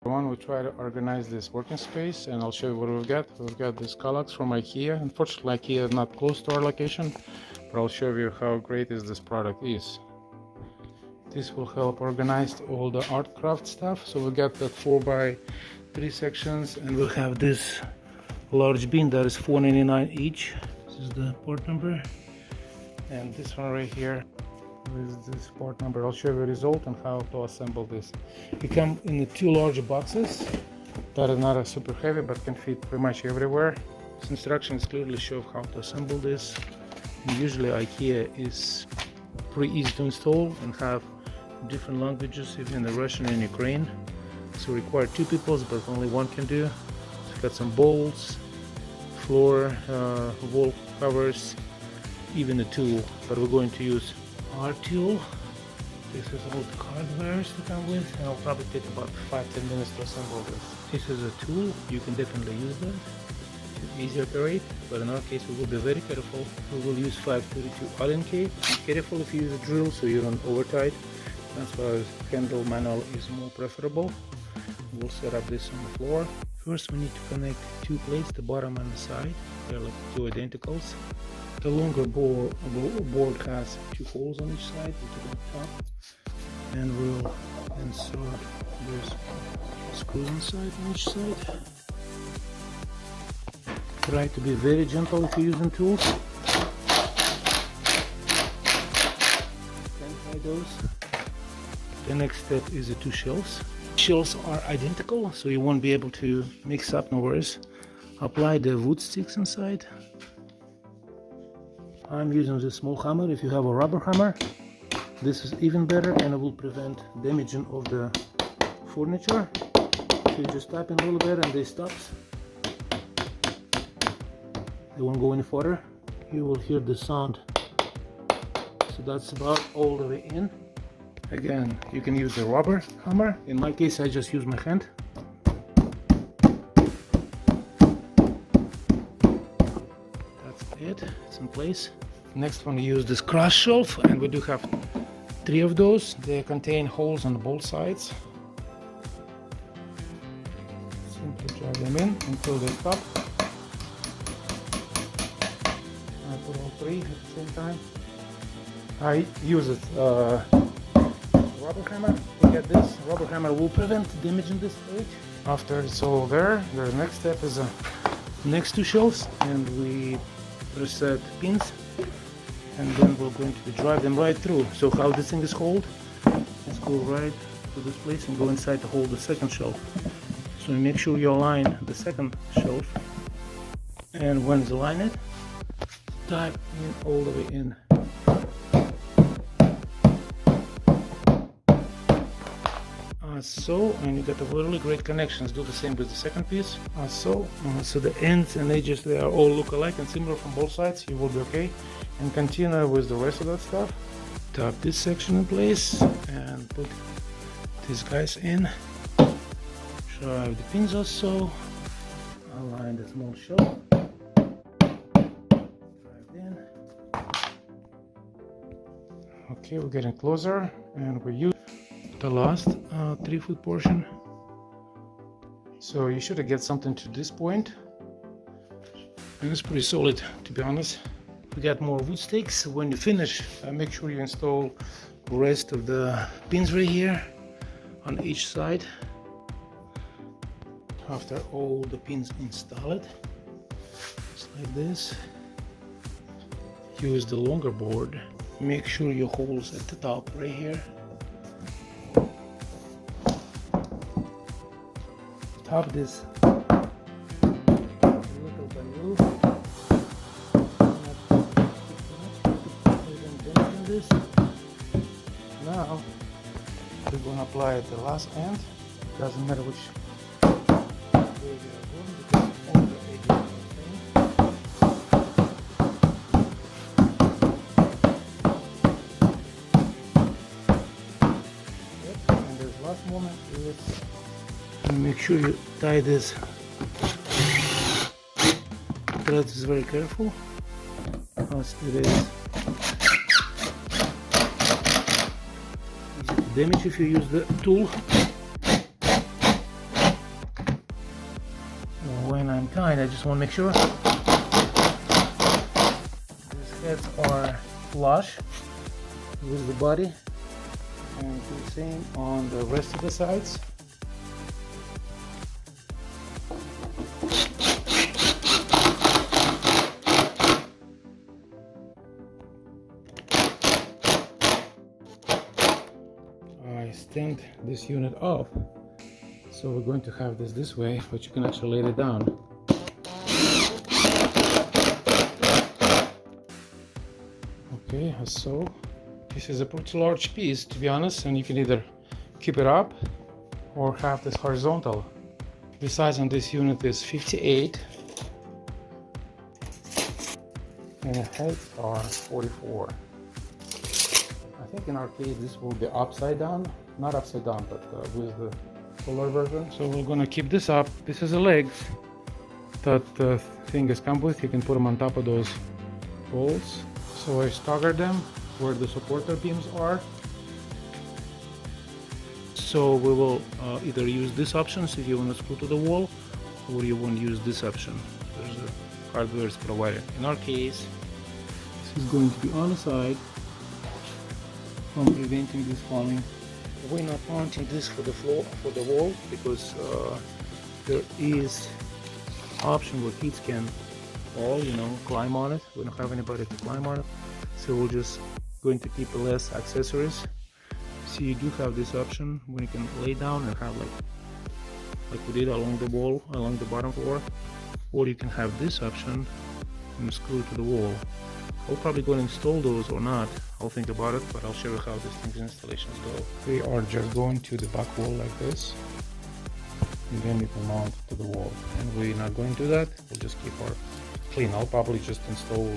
We try to organize this working space, and I'll show you what we've got. We've got this Kallax from IKEA. Unfortunately, IKEA is not close to our location, but I'll show you how great is this product is. This will help organize all the art craft stuff. So we got that 4x3 sections, and we'll have this large bin that is $4.99 each. This is the part number, and this one right here is this part number. I'll show you the result and how to assemble this. It comes in the two large boxes that are not super heavy but can fit pretty much everywhere. This instructions clearly show how to assemble this. And usually IKEA is pretty easy to install and have different languages, even the Russian and Ukraine. So require two people, but only one can do. So got some bolts, floor, wall covers, even a tool, but we're going to use our tool. This is all the hardware to come with, and I'll probably take about 5-10 minutes to assemble this. This is a tool, you can definitely use that. It's easy to operate, but in our case we will be very careful. We will use 532 Allen key. Be careful if you use a drill so you don't over tight. That's why handle manual is more preferable. We'll set up this on the floor. First we need to connect two plates, the bottom and the side. They're like two identicals. The longer board has two holes on each side, which are on top, and we'll insert this screws inside on each side. Try to be very gentle if you're using tools. Then try those. The next step is the two shelves. Shelves are identical, so you won't be able to mix up, no worries. Apply the wood sticks inside. I'm using this small hammer. If you have a rubber hammer, this is even better, and it will prevent damaging of the furniture. So you just tap in a little bit and they stop. They won't go any further. You will hear the sound. So that's about all the way in. Again, you can use the rubber hammer. In my case, I just use my hand. That's it. It's in place. Next one, we use this cross shelf, and we do have 3 of those. They contain holes on both sides. Simply drive them in until they stop. I put all 3 at the same time. I use it rubber hammer. Look at this. Rubber hammer will prevent damaging this plate. After it's all there, the next step is next 2 shelves, and we reset pins, and then we're going to drive them right through. So how this thing is hold, let's go right to this place and go inside to hold the second shelf. So make sure you align the second shelf, and when you align it, type in all the way in. So, and you got a really great connections. Do the same with the second piece. So the ends and edges, they are all look alike and similar from both sides. You will be okay. And continue with the rest of that stuff. Tap this section in place and put these guys in. Drive the pins also. Align the small shelf. Drive in. Okay, we're getting closer, and we use the last 3-foot portion. So you should get something to this point, and it's pretty solid, to be honest. We got more wood sticks. When you finish, make sure you install the rest of the pins right here on each side. After all the pins installed, just like this, use the longer board. Make sure your holes at the top right here. Tap this little by little. This. Now we're going to apply at the last end. Doesn't matter which way we are going, because all the edges are the same. Yep. And this last moment is, and make sure you tie this. Thread is very careful. As it is damage if you use the tool. kind. I just want to make sure these heads are flush with the body, and do the same on the rest of the sides. I stand this unit up, so we're going to have this way, but you can actually lay it down. Okay, so this is a pretty large piece, to be honest, and you can either keep it up or have this horizontal. The size on this unit is 58 and the heads are 44. I think in our case this will be upside down, not upside down, but with the solar version. So we're gonna keep this up. This is the legs that the thing is come with. You can put them on top of those bolts. So I staggered them where the supporter beams are. So we will either use these options if you want to screw to the wall, or you want to use this option. There's a hardware is provided. In our case, this is going to be on the side from preventing this falling. We're not mounting this for the floor, for the wall, because there is option where kids can all, climb on it. We don't have anybody to climb on it, so we're just going to keep less accessories. So you do have this option when you can lay down and have like we did along the wall, along the bottom floor, or you can have this option and screw to the wall. I'll probably go and install those or not. I'll think about it, but I'll show you how these things installations go. We are just going to the back wall like this, and then you can mount to the wall. And we're not going to do that. We'll just keep our clean. I'll probably just install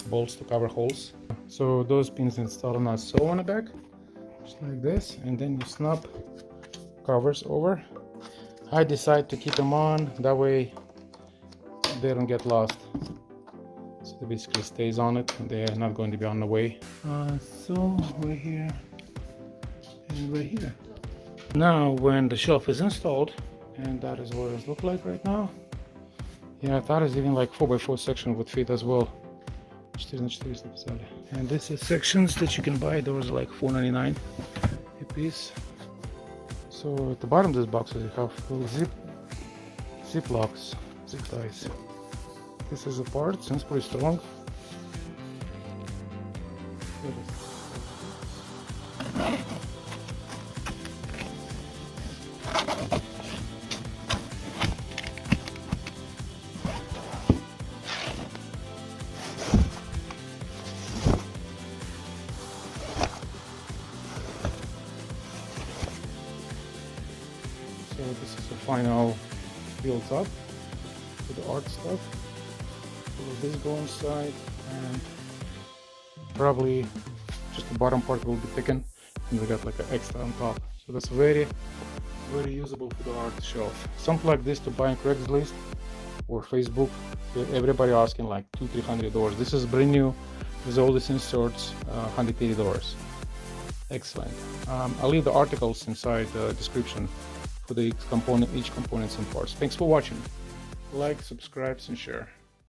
bolts to cover holes. So those pins installed now sew on the back, just like this, and then you snap covers over. I decide to keep them on, that way they don't get lost. So it basically stays on it, and they're not going to be on the way. So right here and right here. Now when the shelf is installed, and that is what it looks like right now. Yeah, that is even like 4x4 section would fit as well. And this is sections that you can buy. Those are like $4.99 a piece. So at the bottom of this box you have little zip locks, zip ties. This is a part, it's pretty strong. So this is the final build up with the art stuff. So this go inside, and probably just the bottom part will be thickened, and we got like an extra on top. So that's very usable for the art shelf. Something like this to buy on Craigslist or Facebook. Everybody asking like $200-300. This is brand new with all these inserts, $180. Excellent. I'll leave the articles inside the description for each components and parts. Thanks for watching. Like, subscribe, and share.